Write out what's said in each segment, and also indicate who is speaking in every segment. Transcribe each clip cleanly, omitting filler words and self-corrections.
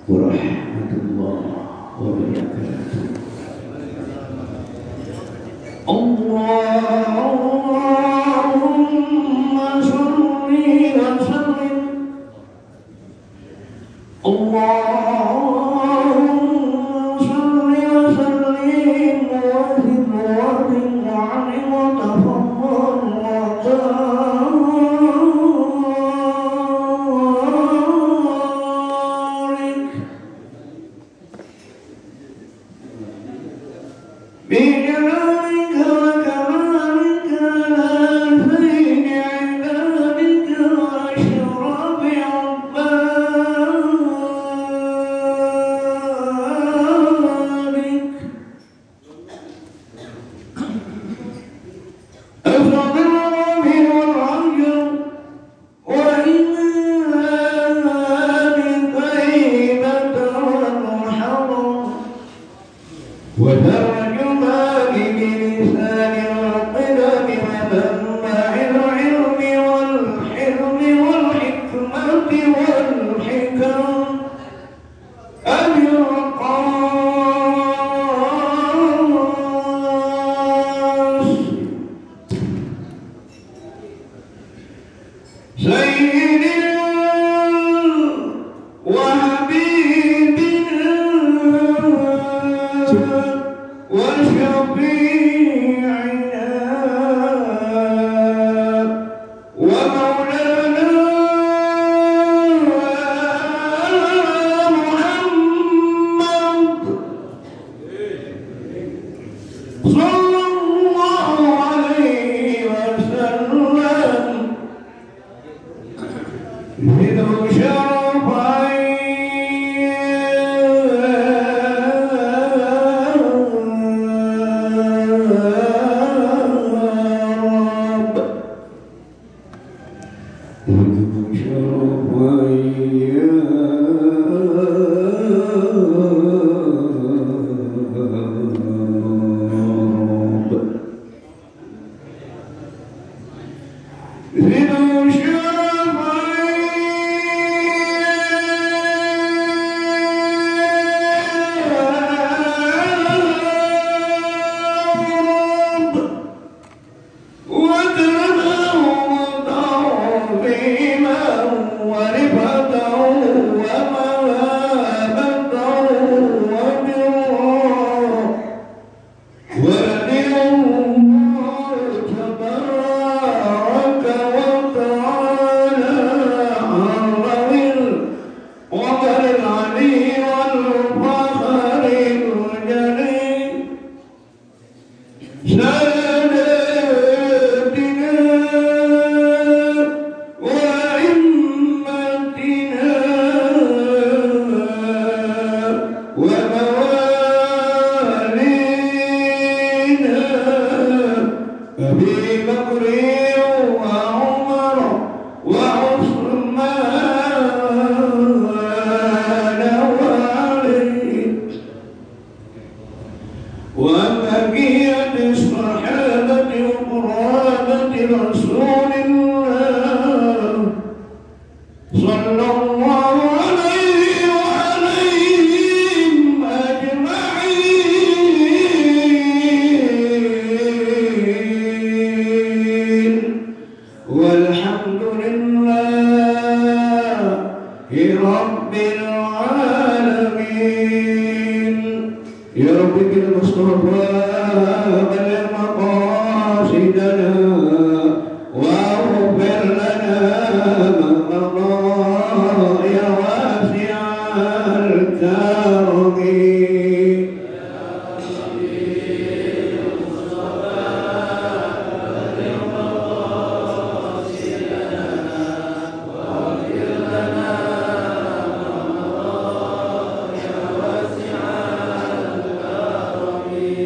Speaker 1: warahmatullahi wabarakatuh. Allahumma sholli wa sallim. Allahumma sholli wa sallim wa zid wa barik wa tafaddal wa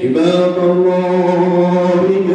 Speaker 1: عباد الله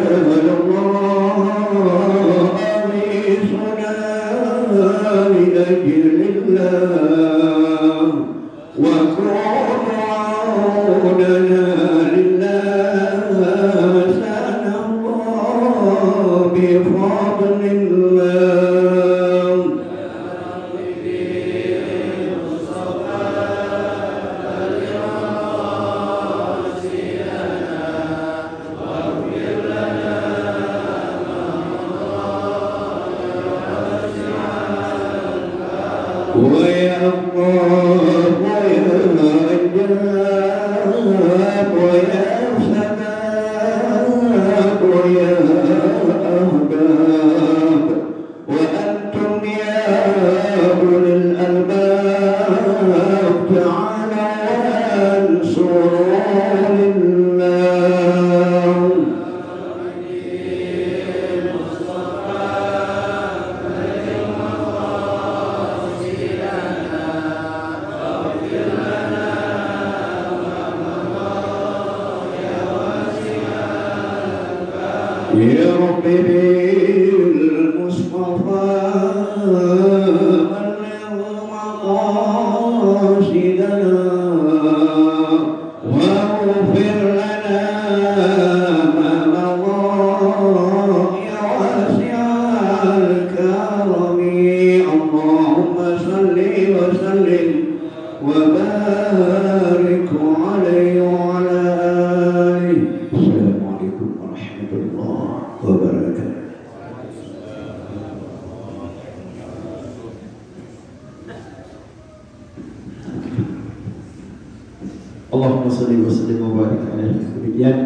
Speaker 2: Allahumma sholli wa sallim wa barik alaihi. Kemudian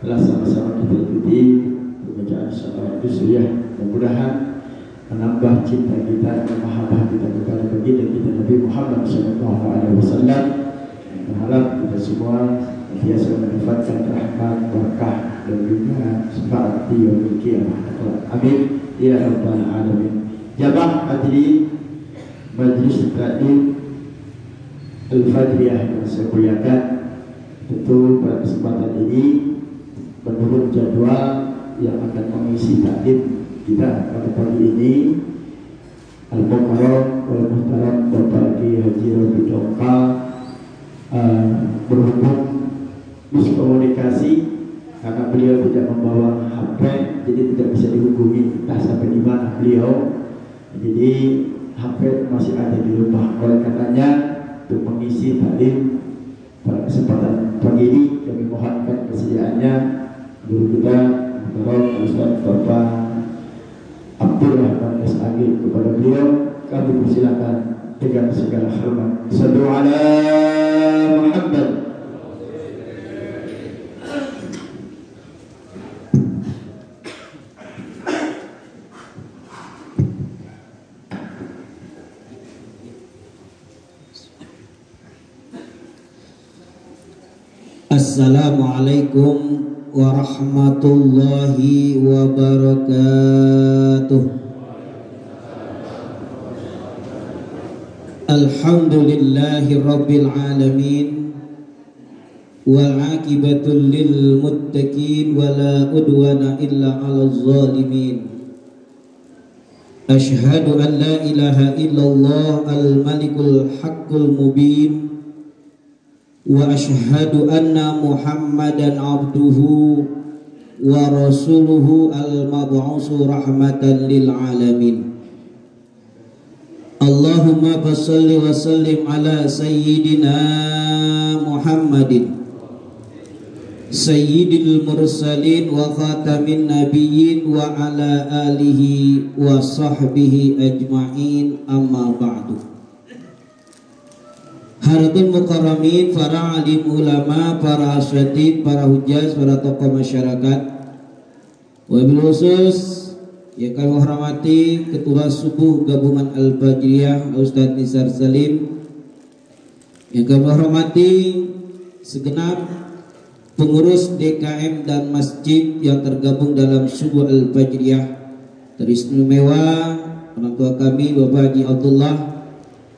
Speaker 2: telah sama-sama kita ikuti pembacaan shalawat Rasulullah, mudah-mudahan menambah cinta kita dan mahabbah kita kepada baginda kita Nabi Muhammad SAW. Berharap kita semua biasa mendapatkan rahmat, berkah dan juga syafaat di yaumil qiyamah. Amin ya rabbal alamin. Jamaah hadirin Majlis Taklim Al-Fadriyah yang saya muliakan, tentu pada kesempatan ini menurut jadwal yang akan mengisi taklim kita pada pagi ini Al-Mukarram wal Muhtaram Bapak Ki Haji Robi Dongka berhubung miskomunikasi karena beliau tidak membawa HP, jadi tidak bisa dihubungi entah sampai di mana beliau, jadi HP masih ada di rumah. Oleh karenanya untuk mengisi taklim pada kesempatan pagi ini kami mohonkan kesediaannya guru kita Muhtaram Ustaz Bapak Abdul Rahman S.Agil, kepada beliau kami persilakan dengan segala hormat. Sallu ala Muhammad.
Speaker 3: Assalamualaikum warahmatullahi wabarakatuh. Alhamdulillahi rabbil alamin, wal aqibatu lil muttaqin, wala udwana illa 'alal zalimin. Asyhadu an la ilaha illallah al-malikul haqqul mubin, wa asyhadu anna Muhammadan abduhu wa rasuluhu al-mab'usu rahmatan lil alamin. Allahumma basalli wa sallim ala sayyidina Muhammadin sayyidil mursalin wa khatamin nabiyyin wa ala alihi wa sahbihi ajma'in, amma ba'du. Hadirin mukarramin, para alim ulama, para asyatid, para hujjah, para tokoh masyarakat, wabil khusus yang kami hormati Ketua Subuh Gabungan Al-Fajriyah Ustaz Nizar Salim, yang kami hormati segenap pengurus DKM dan masjid yang tergabung dalam Subuh Al-Fajriyah, teristimewa orang tua kami Bapak Haji Abdullah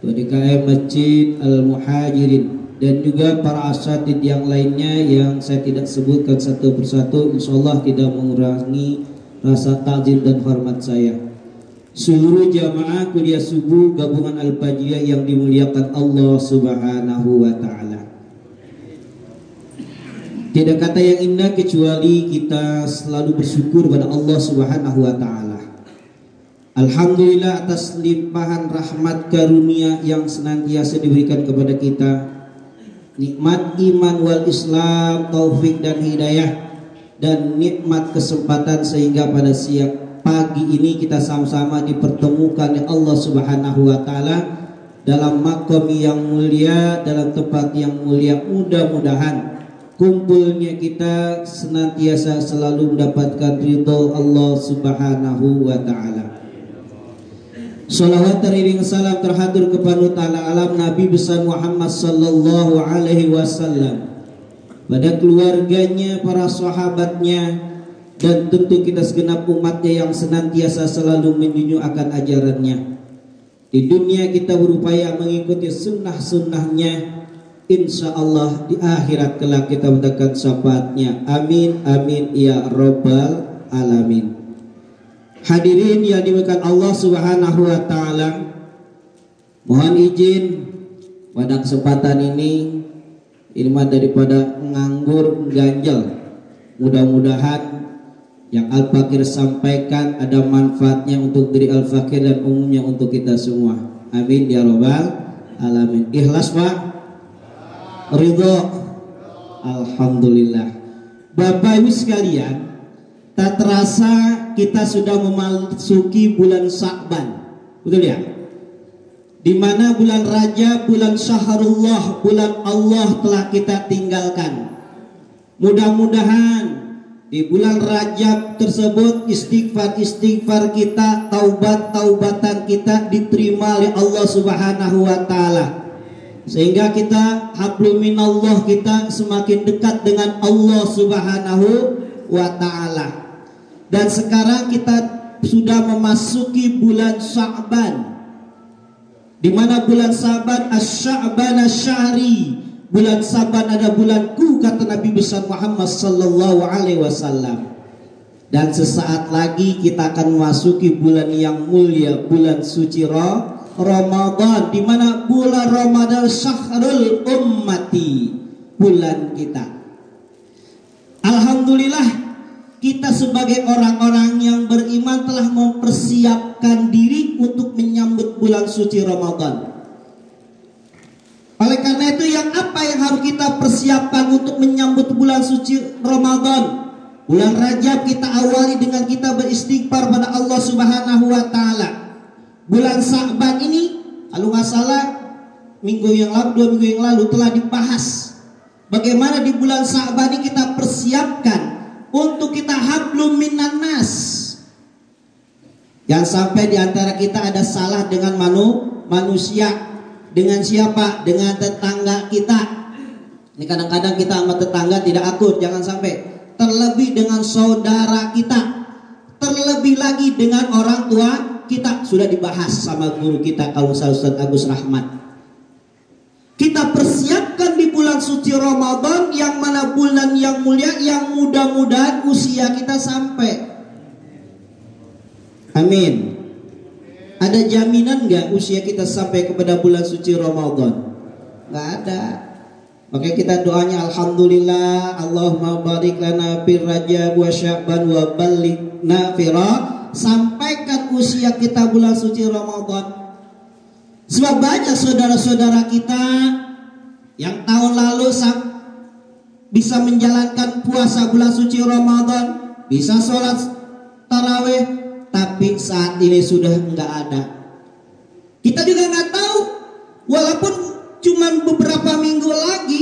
Speaker 3: DKM Masjid Al-Muhajirin, dan juga para asatid yang lainnya yang saya tidak sebutkan satu persatu, insyaallah tidak mengurangi rasa takzim dan hormat saya. Seluruh jamaah kuliah subuh gabungan Al-Fajriyah yang dimuliakan Allah Subhanahu wa taala. Tidak kata yang indah kecuali kita selalu bersyukur pada Allah Subhanahu wa taala. Alhamdulillah atas limpahan rahmat karunia yang senantiasa diberikan kepada kita, nikmat iman wal Islam, taufik dan hidayah, dan nikmat kesempatan sehingga pada siang pagi ini kita sama-sama dipertemukan oleh Allah Subhanahu wa taala dalam makom yang mulia, dalam tempat yang mulia. Mudah-mudahan kumpulnya kita senantiasa selalu mendapatkan ridho Allah Subhanahu wa ta'ala. Salawat teriring salam terhatur kepada ta'ala alam Nabi besar Muhammad sallallahu alaihi wasallam, pada keluarganya, para sahabatnya, dan tentu kita segenap umatnya yang senantiasa selalu menjunjung akan ajarannya. Di dunia kita berupaya mengikuti sunnah-sunnahnya, insya Allah di akhirat kelak kita mendapatkan syafaatnya. Amin amin ya rabbal alamin. Hadirin yang dimuliakan Allah Subhanahu wa ta'ala, mohon izin pada kesempatan ini ilmu daripada nganggur ganjel, mudah-mudahan yang Al-Fakir sampaikan ada manfaatnya untuk diri Al-Fakir dan umumnya untuk kita semua. Amin ya rabbal alamin. Ikhlas Pak? Ridho? Alhamdulillah. Bapak Ibu sekalian, tak terasa kita sudah memasuki bulan Sya'ban, betul ya? Di mana bulan Rajab, bulan Syahrullah, bulan Allah telah kita tinggalkan. Mudah-mudahan di bulan Rajab tersebut istighfar kita, taubatan kita diterima oleh Allah Subhanahu wa ta'ala, sehingga kita hablum minallah, kita semakin dekat dengan Allah Subhanahu wa ta'ala. Dan sekarang kita sudah memasuki bulan Sya'ban, di mana bulan Sya'ban asy-Sya'ban asy-Syahri, bulan Sya'ban ada bulanku, kata Nabi besar Muhammad sallallahu alaihi wasallam. Dan sesaat lagi kita akan memasuki bulan yang mulia, bulan suci Ramadan, di mana bulan Ramadan syahrul ummati, bulan kita. Alhamdulillah, kita sebagai orang-orang yang beriman telah mempersiapkan diri untuk menyambut bulan suci Ramadan. Oleh karena itu, yang apa yang harus kita persiapkan untuk menyambut bulan suci Ramadan? Bulan Rajab kita awali dengan kita beristighfar pada Allah Subhanahu wa ta'ala. Bulan Sya'ban ini, kalau nggak salah minggu yang lalu, 2 minggu yang lalu telah dibahas bagaimana di bulan Sya'ban ini kita persiapkan untuk kita hablum minan nas. Jangan sampai diantara kita ada salah dengan manusia. Dengan siapa? Dengan tetangga kita. Ini kadang-kadang kita sama tetangga tidak akur, jangan sampai. Terlebih dengan saudara kita, terlebih lagi dengan orang tua kita. Sudah dibahas sama guru kita kalau Ustaz Agus Rahmat. Kita persiapkan di bulan suci Ramadan, yang mana bulan yang mulia, yang mudah-mudahan usia kita sampai. Amin. Ada jaminan nggak usia kita sampai kepada bulan suci Ramadan? Nggak ada. Makanya kita doanya alhamdulillah, Allahumma barik lana fir Rajab wa Sya'ban wa ballighna fira. Sampaikan usia kita bulan suci Ramadan. Sebab banyak saudara-saudara kita yang tahun lalu bisa menjalankan puasa bulan suci Ramadan, bisa sholat tarawih, tapi saat ini sudah enggak ada. Kita juga nggak tahu, walaupun cuma beberapa minggu lagi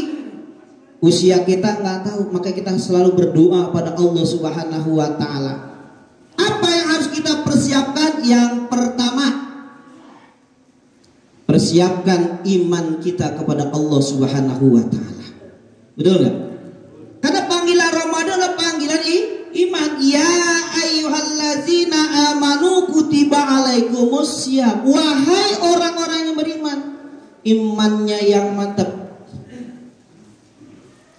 Speaker 3: usia kita nggak tahu. Maka kita selalu berdoa pada Allah Subhanahu wa ta'ala. Apa yang harus kita persiapkan? Yang pertama, persiapkan iman kita kepada Allah Subhanahu wa ta'ala. Betul nggak? Karena panggilan Ramadan adalah panggilan iman. Ya ayyuhallazina amanu kutiba alaikumussyam. Wahai orang-orang yang beriman, imannya yang mantap.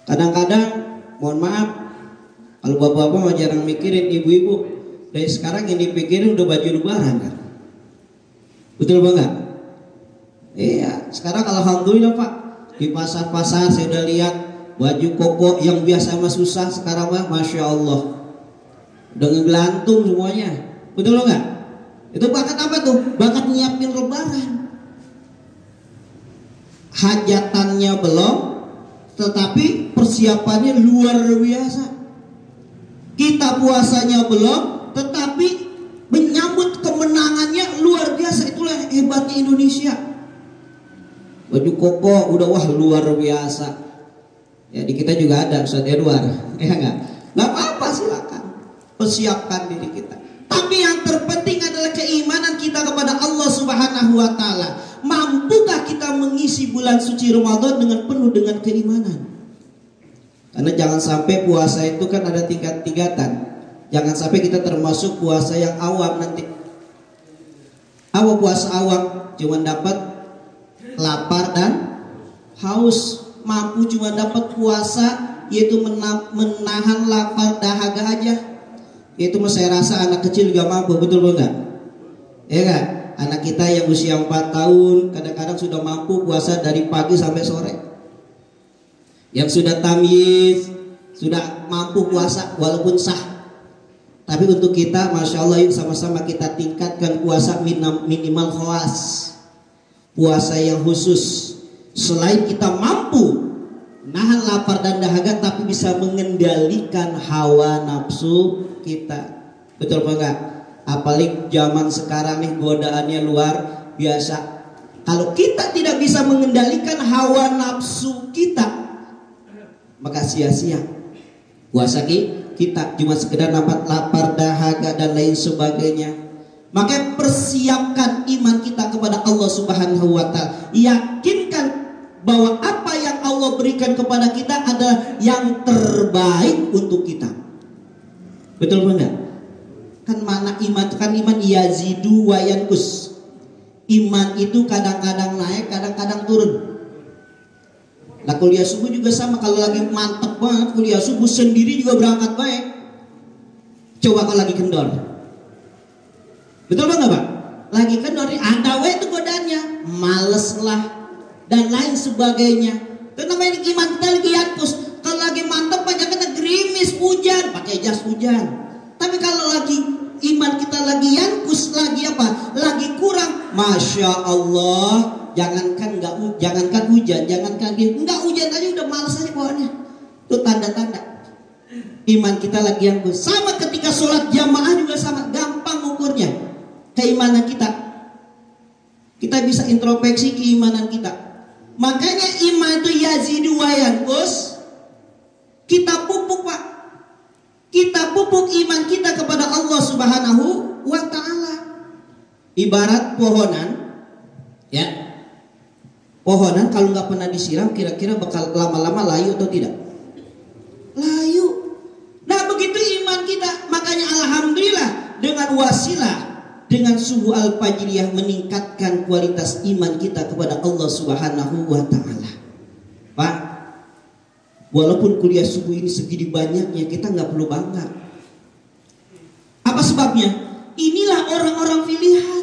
Speaker 3: Kadang-kadang, mohon maaf, kalau bapak-bapak mah jarang mikirin, ibu-ibu dari sekarang yang dipikirin udah baju lebaran kan? Betul banget? Iya, sekarang alhamdulillah Pak, di pasar-pasar saya udah lihat baju koko yang biasa mah susah, sekarang mah masya Allah udah ngegelantung semuanya. Betul nggak? Itu bakat apa tuh? Bakat nyiapin lebaran. Hajatannya belum, tetapi persiapannya luar biasa. Kita puasanya belum, tetapi menyambut kemenangannya luar biasa. Itulah hebatnya Indonesia. baju koko udah wah luar biasa. Ya di kita juga ada Ustaz Edward, ya nggak apa-apa, silakan persiapkan diri kita. Tapi yang terpenting adalah keimanan kita kepada Allah Subhanahu wa taala. Mampukah kita mengisi bulan suci Ramadan dengan penuh dengan keimanan? Karena jangan sampai puasa itu kan ada tingkat-tingkatan. Jangan sampai kita termasuk puasa yang awam nanti. Puasa awam cuma dapat lapar dan haus, mampu cuma dapat puasa yaitu menahan lapar dahaga aja. Itu saya rasa anak kecil juga mampu, betul enggak? Ya kan? Anak kita yang usia 4 tahun kadang-kadang sudah mampu puasa dari pagi sampai sore. Yang sudah tamyiz sudah mampu puasa walaupun sah. Tapi untuk kita, masya Allah, yuk sama-sama kita tingkatkan puasa minimal khawas, puasa yang khusus. Selain kita mampu nahan lapar dan dahaga, tapi bisa mengendalikan hawa nafsu kita. Betul apa enggak? Apalagi zaman sekarang nih godaannya luar biasa. Kalau kita tidak bisa mengendalikan hawa nafsu kita, maka sia-sia puasa kita, cuma sekedar dapat lapar, dahaga dan lain sebagainya. Maka persiapkan iman kita kepada Allah Subhanahu wa taala. Yakinkan bahwa apa yang Allah berikan kepada kita adalah yang terbaik untuk kita. Betul enggak? Kan mana iman itu kan iman yazidu wa yanqus. Iman itu kadang-kadang naik, kadang-kadang turun. Nah kuliah subuh juga sama, kalau lagi mantep banget kuliah subuh sendiri juga berangkat baik. Coba kalau lagi kendor. Betul banget Pak? Lagi kendor ada itu godaannya, males lah dan lain sebagainya. Itu namanya iman kita lagi yanqus. Kalau lagi mantep banyak kena gerimis, hujan, pakai jas hujan. Tapi kalau lagi iman kita lagi yanqus, lagi apa? Lagi kurang, masya Allah. Jangankan hujan, jangankan enggak hujan aja udah malas aja bawaannya. Itu tanda-tanda iman kita lagi yanqus. Sama ketika sholat jamaah juga sama, gampang ukurnya keimanan kita. Kita bisa introspeksi keimanan kita. Makanya iman itu yazidu wa yanqus. Kita pupuk Pak. Kita pupuk iman kita kepada Allah Subhanahu wa taala. Ibarat pohonan, ya. Pohonan kalau nggak pernah disiram, kira-kira bakal lama-lama layu atau tidak? Layu. Nah begitu iman kita. Makanya alhamdulillah dengan wasilah, dengan subuh al-fajriyah meningkatkan kualitas iman kita kepada Allah Subhanahu wa taala. Pak, walaupun kuliah subuh ini segini banyaknya, kita nggak perlu bangga. Apa sebabnya? Inilah orang-orang pilihan.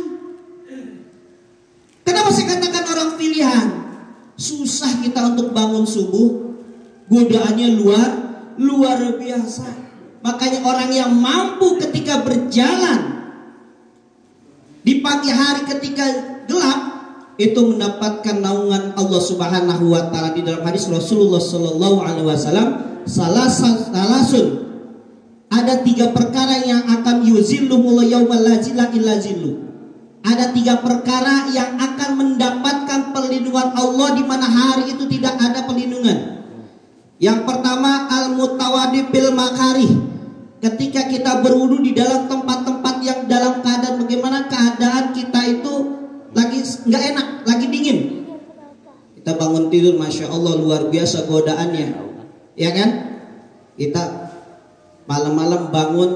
Speaker 3: Kenapa saya katakan orang pilihan? Susah kita untuk bangun subuh, godaannya luar biasa. Makanya orang yang mampu ketika berjalan di pagi hari ketika gelap itu mendapatkan naungan Allah Subhanahu wa taala. Di dalam hadis Rasulullah sallallahu alaihi wasallam, salasun, ada 3 perkara yang akan yuzilluhumullahu yaumal la zilla illa zilluh. Ada 3 perkara yang akan mendapatkan perlindungan Allah di mana hari itu tidak ada perlindungan. Yang pertama al-mutawadi bil makarih. Ketika kita berwudu di dalam tempat-tempat yang dalam keadaan bagaimana keadaan kita itu lagi nggak enak, lagi dingin. Kita bangun tidur, masya Allah luar biasa godaannya, ya kan? Kita malam-malam bangun,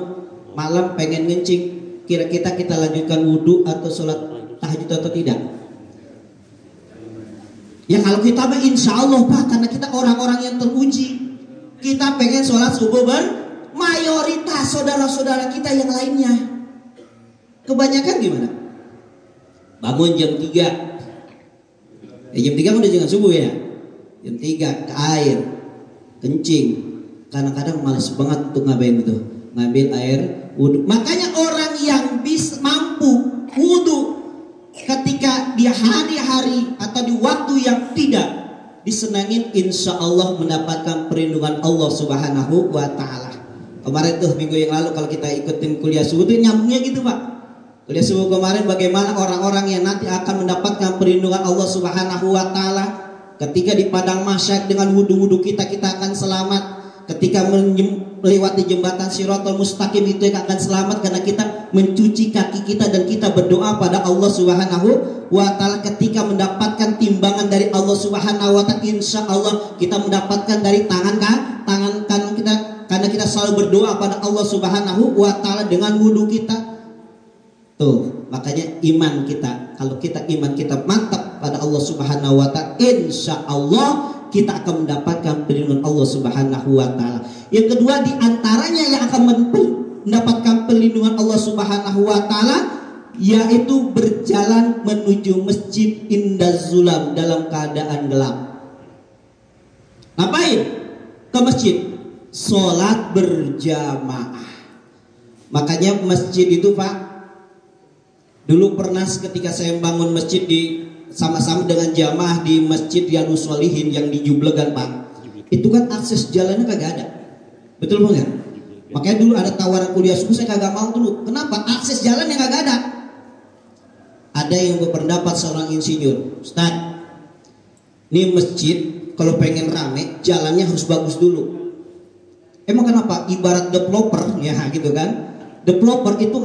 Speaker 3: malam pengen ngencing. Kira-kira kita lanjutkan wudhu atau sholat tahajud atau tidak? Ya kalau kita insya Allah Pak, karena kita orang-orang yang teruji. Kita pengen sholat subuh mayoritas saudara-saudara kita yang lainnya. Kebanyakan gimana? Bangun jam 3. Jam 3 udah jangan subuh ya. Jam 3 ke air, kencing. Kadang-kadang malas banget untuk ngapain itu, ngambil air wudhu. Makanya orang yang bisa mampu wudhu ketika di hari-hari atau di waktu yang tidak disenangin, insya Allah mendapatkan perlindungan Allah Subhanahu wa taala. Kemarin tuh minggu yang lalu kalau kita ikutin kuliah subuh tuh nyambungnya gitu Pak. Kuliah subuh kemarin bagaimana orang-orang yang nanti akan mendapatkan perlindungan Allah Subhanahu wa taala ketika di padang mahsyar dengan wudu-wudu kita akan selamat. Ketika melewati jembatan Shiratal Mustaqim itu yang akan selamat karena kita mencuci kaki kita dan kita berdoa pada Allah Subhanahu wa taala. Ketika mendapatkan timbangan dari Allah Subhanahu wa taala, insyaallah kita mendapatkan dari tangan kanan kita karena kita selalu berdoa pada Allah Subhanahu wa taala dengan wudu kita. Tuh, makanya iman kita, kalau iman kita mantap pada Allah Subhanahu wa taala, insyaallah kita akan mendapatkan perlindungan Allah Subhanahu wa taala. Yang kedua di antaranya yang akan mendapatkan perlindungan Allah Subhanahu wa taala yaitu berjalan menuju masjid indaz zulam dalam keadaan gelap. Ngapain? Ke masjid. Salat berjamaah. Makanya masjid itu, Pak, dulu pernah ketika saya bangun masjid sama-sama dengan jamaah di Masjid Riyadhus Shalihin yang di Jublegan, Pak. Itu kan akses jalannya kagak ada. Betul enggak? Makanya dulu ada tawaran kuliah subuh, saya kagak mau dulu. Kenapa? Akses jalan yang kagak ada. Ada yang berpendapat seorang insinyur, Ustaz, ini masjid kalau pengen rame jalannya harus bagus dulu. Emang kenapa? Ibarat developer ya gitu kan. Developer itu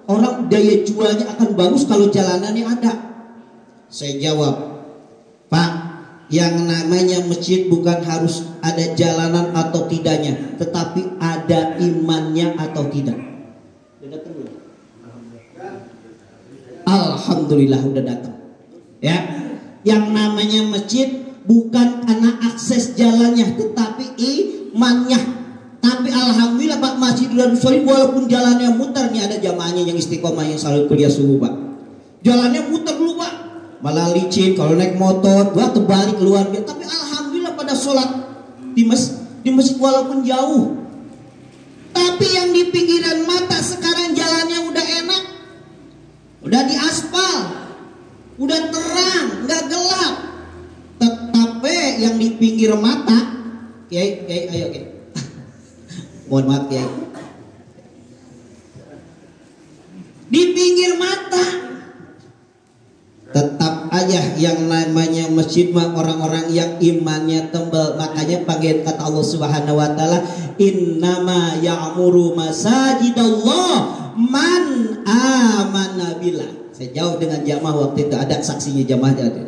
Speaker 3: orang daya jualnya akan bagus kalau jalanannya ada. Saya jawab, Pak, yang namanya masjid bukan harus ada jalanan atau tidaknya, tetapi ada imannya atau tidak. Udah datang belum? Alhamdulillah udah datang. Ya, yang namanya masjid bukan karena akses jalannya, tetapi imannya. Tapi alhamdulillah Pak, Masjid Riyadhus Shalihin walaupun jalannya muter, nih ada jamaahnya yang istiqomah yang selalu kuliah subuh, Pak. Jalannya muter dulu, Pak. Malah licin kalau naik motor, gua terbalik keluar dia. Tapi alhamdulillah pada sholat di masjid walaupun jauh. Tapi yang di pinggiran mata sekarang jalannya udah enak. Udah diaspal. Udah terang, nggak gelap. Tetapi yang di pinggir mata, Kiai, ayo Kiai. Mohon maaf ya. Di pinggir mata tetap aja yang namanya masjid mah orang-orang yang imannya tebal. Makanya panggil kata Allah Subhanahu wa taala, innama ya'muru masajidallah man amana billah. Saya jawab dengan jamaah waktu itu, ada saksinya jamaah ada.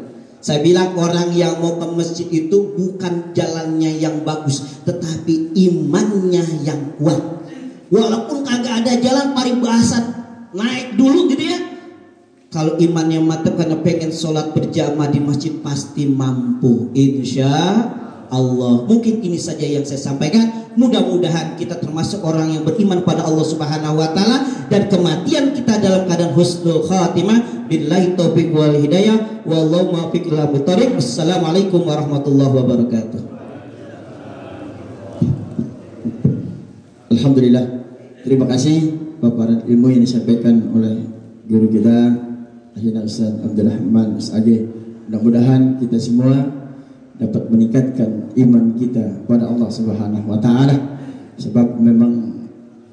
Speaker 3: Saya bilang orang yang mau ke masjid itu bukan jalannya yang bagus, tetapi imannya yang kuat. Walaupun kagak ada jalan paribahasan, naik dulu gitu ya. Kalau imannya mantap karena pengen sholat berjamaah di masjid pasti mampu, insya Allah. Mungkin ini saja yang saya sampaikan. Mudah-mudahan kita termasuk orang yang beriman pada Allah Subhanahu wa taala dan kematian kita dalam keadaan husnul khatimah. Billahi taufiq wal hidayah. Wallahu muwaffiq ila thoriq. Wassalamualaikum warahmatullahi wabarakatuh.
Speaker 2: Alhamdulillah. Terima kasih paparan ilmu yang disampaikan oleh guru kita Akhirnya Ustaz Abdurrahman Usage. Mudah-mudahan kita semua dapat meningkatkan iman kita pada Allah Subhanahu wa taala. Sebab memang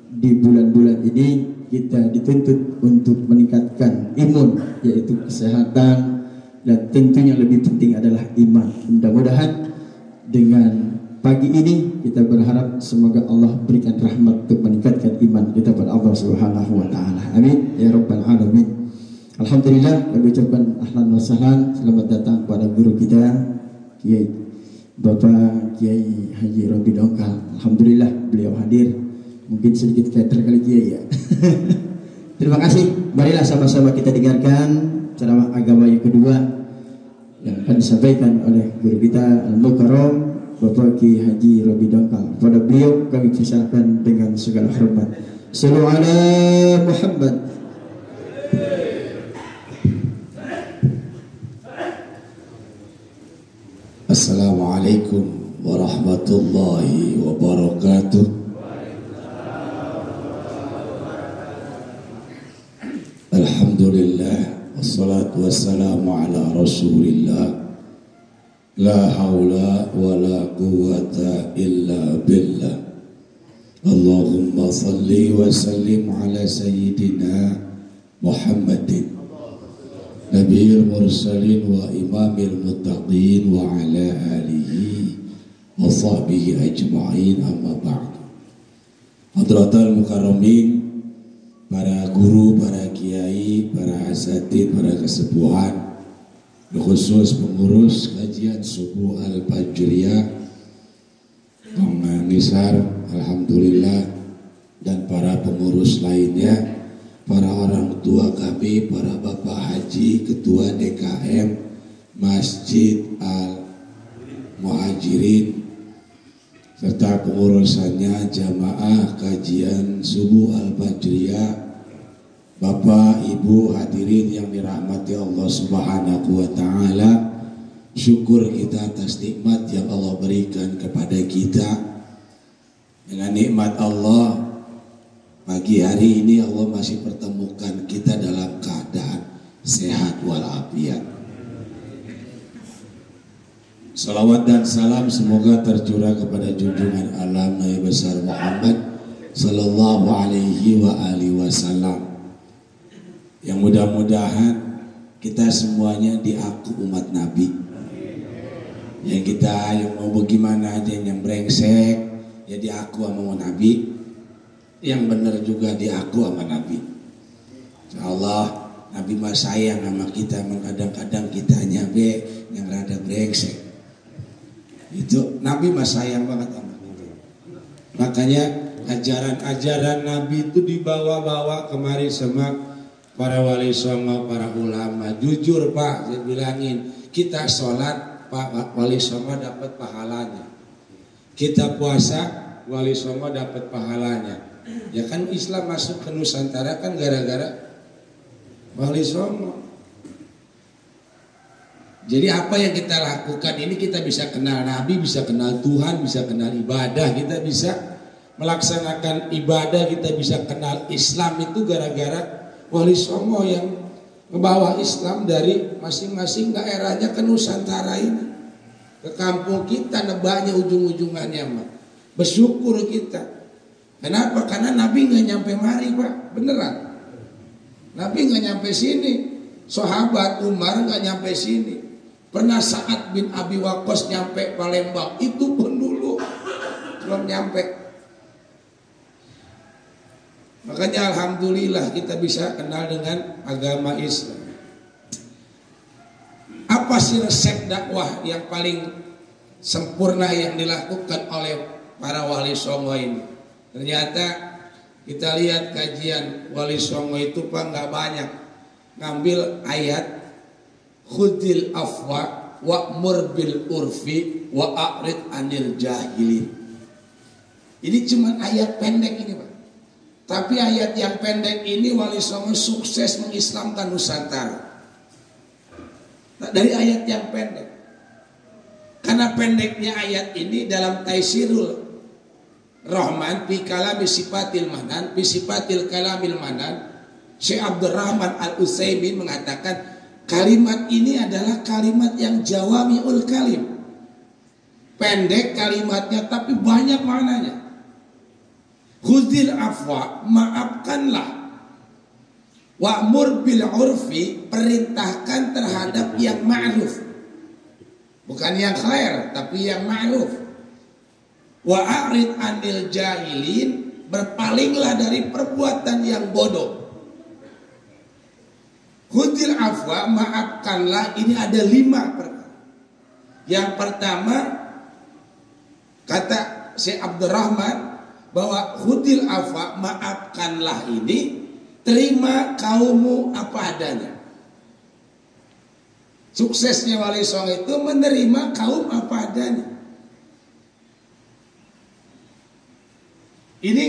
Speaker 2: di bulan-bulan ini kita dituntut untuk meningkatkan imun, yaitu kesehatan, dan tentunya lebih penting adalah iman. Mudah-mudahan dengan pagi ini kita berharap semoga Allah berikan rahmat untuk meningkatkan iman kita pada Allah Subhanahu wa taala. Amin ya rabbal alamin. Alhamdulillah, kami ucapkan ahlan wa sahlan, selamat datang pada guru kita Kiai Bapak Kiai Haji Robi Dongkal. Alhamdulillah beliau hadir. Mungkin sedikit kater kali Kiai ya. Terima kasih. Marilah sama-sama kita dengarkan ceramah agama yang kedua yang akan disampaikan oleh guru kita Al-Mukarram Bapak Kiai Haji Robi Dongkal. Pada beliau kami persilakan dengan segala hormat. Sallu ala Muhammad.
Speaker 4: Assalamualaikum warahmatullahi wabarakatuh. Alhamdulillah, wassalatu wassalamu ala rasulillah. La hawla wa la quwwata illa billah. Allahumma salli wa sallim ala sayyidina Muhammadin Nabiyil mursalin wa imamil muttaqin wa ala alihi wa sahbihi ajma'in, amma ba'du. Hadratul mukarramin, para guru, para kiai, para asatid, para kesepuhan, khusus pengurus kajian subuh Al-Fajriyah, Kang Nisar, alhamdulillah, dan para pengurus lainnya, para orang tua kami, para bapak haji, ketua DKM Masjid Al-Muhajirin, serta pengurusannya jamaah kajian subuh Al-Fajriyah, Bapak, Ibu, hadirin yang dirahmati Allah Subhanahu wa Ta'ala. Syukur kita atas nikmat yang Allah berikan kepada kita. Dengan nikmat Allah, pagi hari ini Allah masih pertemukan kita dalam keadaan sehat walafiat. Salawat dan salam semoga tercurah kepada junjungan alam Nabi besar Muhammad sallallahu alaihi wa alihi wasallam, yang mudah-mudahan kita semuanya diaku umat Nabi. Yang kita yang mau bagaimana aja, yang brengsek ya diaku sama Nabi, yang benar juga diaku sama Nabi. Insyaallah Nabi mah sayang sama kita, kadang-kadang kitanya yang rada brengsek. Itu Nabi mah sayang banget sama kita. Makanya ajaran-ajaran Nabi itu dibawa-bawa kemari sama para wali songo, para ulama. Jujur Pak, saya bilangin, kita sholat Pak wali songo dapat pahalanya, kita puasa wali songo dapat pahalanya. Ya kan Islam masuk ke Nusantara kan gara-gara wali songo. Jadi apa yang kita lakukan ini, kita bisa kenal Nabi, bisa kenal Tuhan, bisa kenal ibadah, kita bisa melaksanakan ibadah, kita bisa kenal Islam itu gara-gara wali songo yang membawa Islam dari masing-masing daerahnya ke Nusantara ini, ke kampung kita, nebaknya ujung-ujungannya mah. Bersyukur kita. Kenapa? Karena Nabi nggak nyampe mari Pak, beneran. Nabi nggak nyampe sini. Sahabat Umar nggak nyampe sini. Pernah Sa'ad bin Abi Waqqas nyampe Palembang, itu pun dulu belum nyampe. Makanya alhamdulillah kita bisa kenal dengan agama Islam. Apa sih resep dakwah yang paling sempurna yang dilakukan oleh para wali songo ini? Ternyata kita lihat kajian wali songo itu Pak nggak banyak ngambil ayat khudil afwa wa'mur bil urfi wa a'rid anil jahilin. Ini cuma ayat pendek ini Pak. Tapi ayat yang pendek ini wali songo sukses mengislamkan Nusantara. Dari ayat yang pendek. Karena pendeknya ayat ini dalam Taisirul Rahman fi kalami sifatil manan, fi sifatil kalamil manan, Syekh Abdurrahman Al-Utsaimin mengatakan kalimat ini adalah kalimat yang jawami'ul kalim. Pendek kalimatnya tapi banyak maknanya. Khudil afwa, maafkanlah. Wa'mur bil urfi, perintahkan terhadap yang ma'ruf. Bukan yang khair, tapi yang ma'ruf. Wa'arid anil jahilin, berpalinglah dari perbuatan yang bodoh. Khudil afwa, maafkanlah, ini ada 5 perkara. Yang pertama, kata Syekh Abdurrahman, bahwa khudil afwa, maafkanlah ini, terima kaummu apa adanya. Suksesnya wali songo itu menerima kaum apa adanya. Ini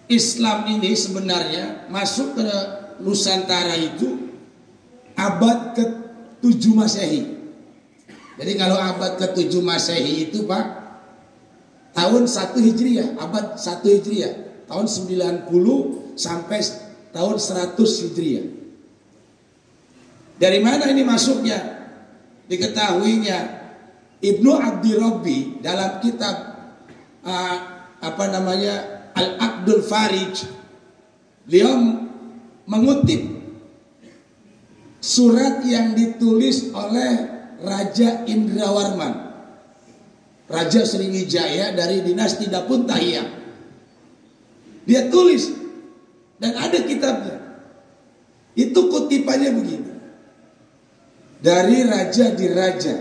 Speaker 4: Islam ini sebenarnya masuk ke Nusantara itu abad ke-7 Masehi. Jadi kalau abad ke-7 Masehi itu Pak, tahun 1 Hijriah, abad 1 Hijriah, tahun 90 sampai tahun 100 Hijriah. Dari mana ini masuknya? Diketahuinya Ibnu Abdirabbi dalam kitab Al-Aqdul Farij, beliau mengutip surat yang ditulis oleh Raja Indrawarman, Raja Sriwijaya dari dinasti Dapuntahiyang. Dia tulis dan ada kitabnya. Itu kutipannya begini. Dari raja di raja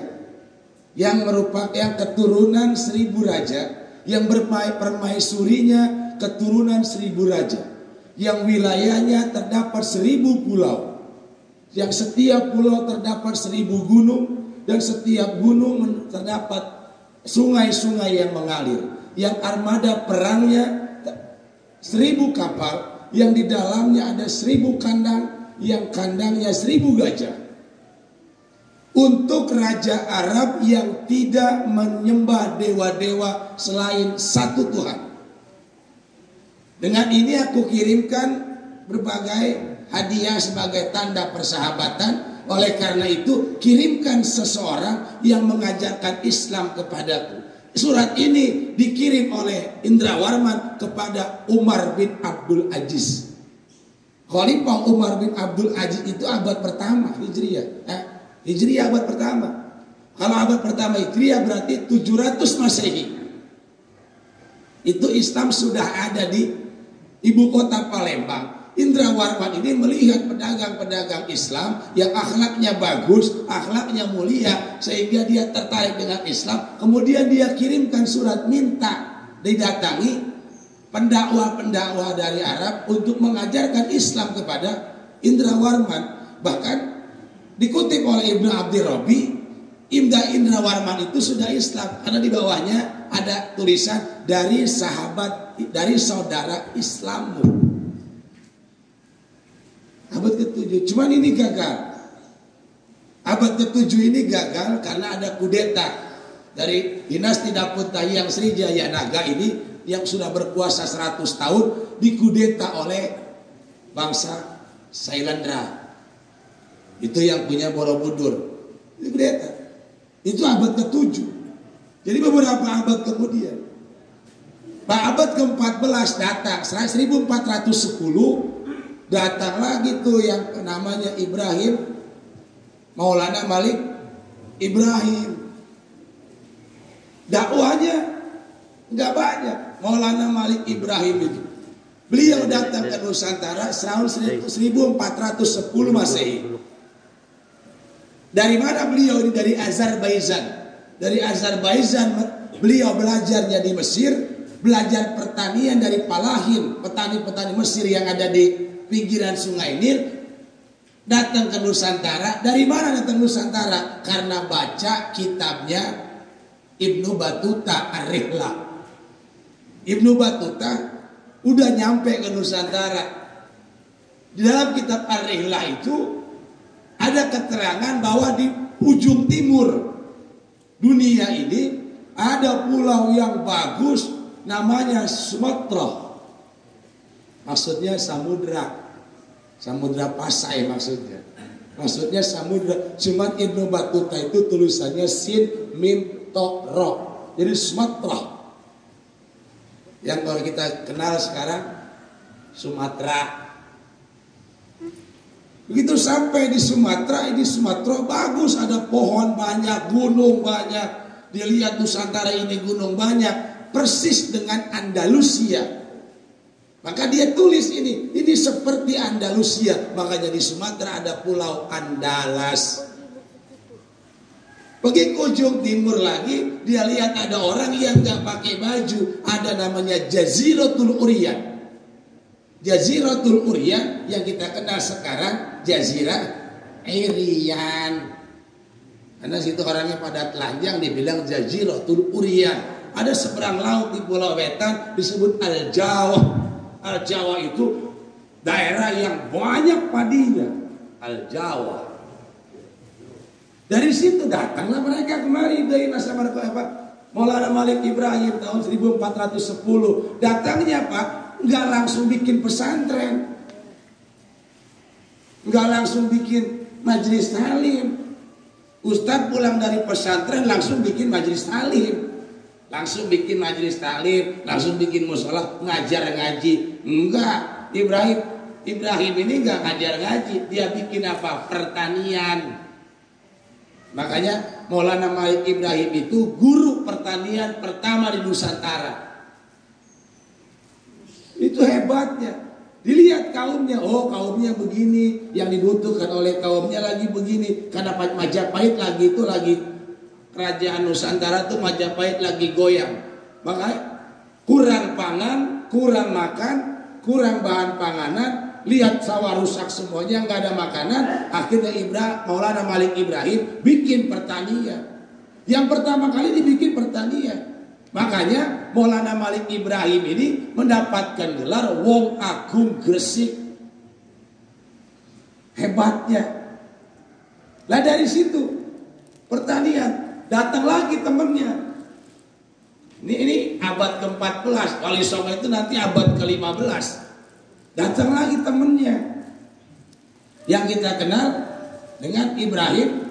Speaker 4: yang merupakan yang keturunan 1000 raja, yang permaisurinya keturunan 1000 raja, yang wilayahnya terdapat 1000 pulau, yang setiap pulau terdapat 1000 gunung, dan setiap gunung terdapat sungai-sungai yang mengalir, yang armada perangnya 1000 kapal, yang di dalamnya ada 1000 kandang, yang kandangnya 1000 gajah. Untuk raja Arab yang tidak menyembah dewa-dewa selain satu Tuhan. Dengan ini aku kirimkan berbagai hadiah sebagai tanda persahabatan. Oleh karena itu, kirimkan seseorang yang mengajarkan Islam kepadaku. Surat ini dikirim oleh Indrawarman kepada Umar bin Abdul Aziz. Khalifah Umar bin Abdul Aziz itu abad pertama Hijriah. Hijriah abad pertama. Kalau abad pertama Hijriah berarti 700 Masehi. Itu Islam sudah ada di ibu kota Palembang. Indrawarman ini melihat pedagang-pedagang Islam yang akhlaknya bagus, akhlaknya mulia, sehingga dia tertarik dengan Islam. Kemudian dia kirimkan surat minta didatangi pendakwah-pendakwah dari Arab untuk mengajarkan Islam kepada Indrawarman. Bahkan dikutip oleh Ibnu Abdi Robi, Indrawarman itu sudah Islam karena di bawahnya ada tulisan dari sahabat, dari saudara Islammu. Abad ke-7, cuman ini gagal. Abad ke-7 ini gagal karena ada kudeta dari dinasti Dapuntahiyang Sriwijaya Naga ini yang sudah berkuasa 100 tahun, dikudeta oleh bangsa Sailendra. Itu yang punya Borobudur. Itu kudeta. Itu abad ke-7. Jadi beberapa abad kemudian, abad ke-14 datang, 1410 datang lagi tuh yang namanya Ibrahim, Maulana Malik Ibrahim. Dakwahnya nggak banyak. Maulana Malik Ibrahim itu, beliau datang ke Nusantara tahun 1410 Masehi. Dari mana beliau ini? Dari Azerbaijan. Dari Azerbaijan beliau belajarnya di Mesir, belajar pertanian dari Palahin, petani-petani Mesir yang ada di pinggiran Sungai Nil. Datang ke Nusantara. Dari mana datang Nusantara? Karena baca kitabnya Ibnu Battuta Ar-Rihlah. Ibnu Battuta udah nyampe ke Nusantara. Di dalam kitab Ar-Rihlah itu ada keterangan bahwa di ujung timur dunia ini ada pulau yang bagus namanya Sumatera. Maksudnya samudra Pasai maksudnya. Maksudnya samudra. Cuman Ibnu Battuta itu tulisannya sin mim to ro. Jadi Sumatera. Yang kalau kita kenal sekarang Sumatera. Begitu sampai di Sumatera, ini Sumatera bagus, ada pohon banyak, gunung banyak. Dilihat Nusantara ini gunung banyak, persis dengan Andalusia. Maka dia tulis ini seperti Andalusia. Makanya di Sumatera ada pulau Andalas. Pergi ke ujung timur lagi, dia lihat ada orang yang nggak pakai baju, ada namanya Jaziratul Uriyan. Jaziratul Uriyan yang kita kenal sekarang Jazirah Irian. Karena situ orangnya pada telanjang, dibilang Jaziratul Uriyan. Ada seberang laut di Pulau Wetan disebut Al-Jawa. Al-Jawa itu daerah yang banyak padinya. Al-Jawa. Dari situ datanglah mereka kemari dari masa Maulana Malik Ibrahim tahun 1410. Datangnya Pak, nggak langsung bikin pesantren, nggak langsung bikin majelis talim. Ustadz pulang dari pesantren langsung bikin majelis talim, langsung bikin majelis talim, langsung bikin musola, ngajar ngaji. Enggak, Ibrahim Ibrahim ini nggak ngajar ngaji, dia bikin apa? Pertanian. Makanya Maulana Malik Ibrahim itu guru pertanian pertama di Nusantara. Itu hebatnya. Dilihat kaumnya, oh kaumnya begini, yang dibutuhkan oleh kaumnya lagi begini. Karena Majapahit lagi itu lagi kerajaan Nusantara tuh Majapahit lagi goyang. Makanya kurang pangan, kurang makan, kurang bahan panganan. Lihat sawah rusak semuanya, nggak ada makanan. Akhirnya Maulana Malik Ibrahim bikin pertanian. Yang pertama kali dibikin pertanian. Makanya Maulana Malik Ibrahim ini mendapatkan gelar Wong Agung Gresik. Hebatnya. Lah dari situ pertanian, datang lagi temennya. Ini abad ke-14, Wali Songo itu nanti abad ke-15. Datang lagi temennya yang kita kenal dengan Ibrahim